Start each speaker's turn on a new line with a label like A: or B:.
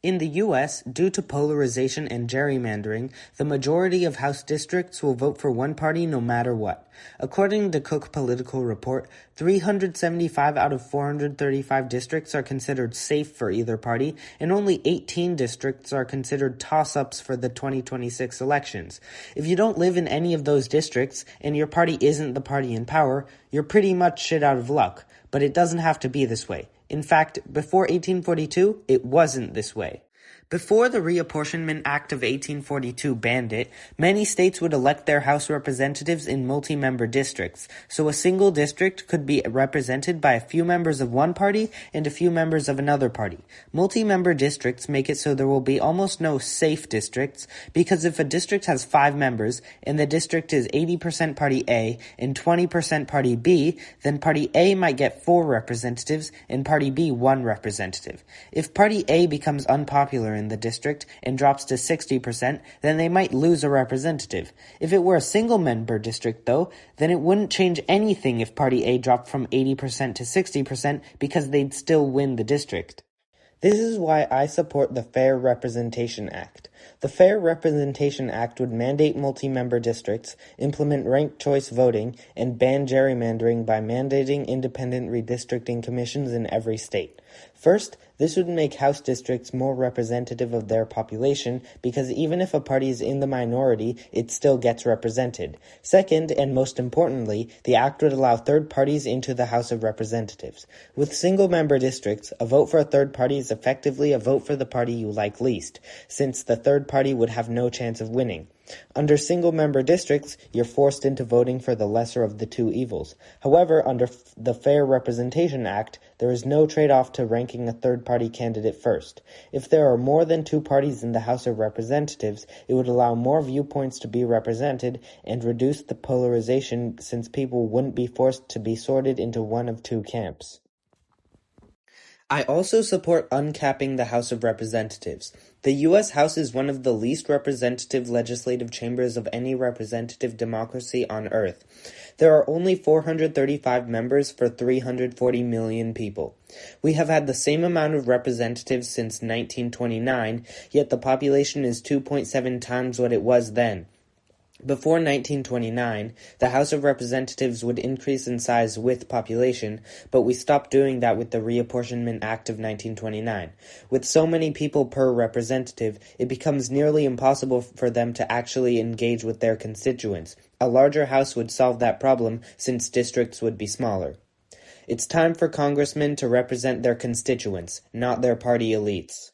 A: In the U.S., due to polarization and gerrymandering, the majority of House districts will vote for one party no matter what. According to Cook Political Report, 375 out of 435 districts are considered safe for either party, and only 18 districts are considered toss-ups for the 2026 elections. If you don't live in any of those districts, and your party isn't the party in power, you're pretty much shit out of luck. But it doesn't have to be this way. In fact, before 1842, it wasn't this way. Before the Reapportionment Act of 1842 banned it, many states would elect their House representatives in multi-member districts, so a single district could be represented by a few members of one party and a few members of another party. Multi-member districts make it so there will be almost no safe districts, because if a district has 5 members, and the district is 80% Party A and 20% Party B, then Party A might get 4 representatives and Party B 1 representative. If Party A becomes unpopular in the district and drops to 60%, then they might lose a representative. If it were a single-member district, though, then it wouldn't change anything if Party A dropped from 80% to 60% because they'd still win the district. This is why I support the Fair Representation Act. The Fair Representation Act would mandate multi-member districts, implement ranked choice voting, and ban gerrymandering by mandating independent redistricting commissions in every state. First, this would make House districts more representative of their population because even if a party is in the minority, it still gets represented. Second, and most importantly, the act would allow third parties into the House of Representatives. With single-member districts, a vote for a third party is effectively a vote for the party you like least, since the third party would have no chance of winning. Under single-member districts, you're forced into voting for the lesser of the two evils. However, under the Fair Representation Act, there is no trade-off to ranking a third-party candidate first. If there are more than 2 parties in the House of Representatives, it would allow more viewpoints to be represented and reduce the polarization since people wouldn't be forced to be sorted into one of 2 camps. I also support uncapping the House of Representatives. The U.S. House is one of the least representative legislative chambers of any representative democracy on Earth. There are only 435 members for 340 million people. We have had the same amount of representatives since 1929, yet the population is 2.7 times what it was then. Before 1929, the House of Representatives would increase in size with population, but we stopped doing that with the Reapportionment Act of 1929. With so many people per representative, it becomes nearly impossible for them to actually engage with their constituents. A larger House would solve that problem since districts would be smaller. It's time for congressmen to represent their constituents, not their party elites.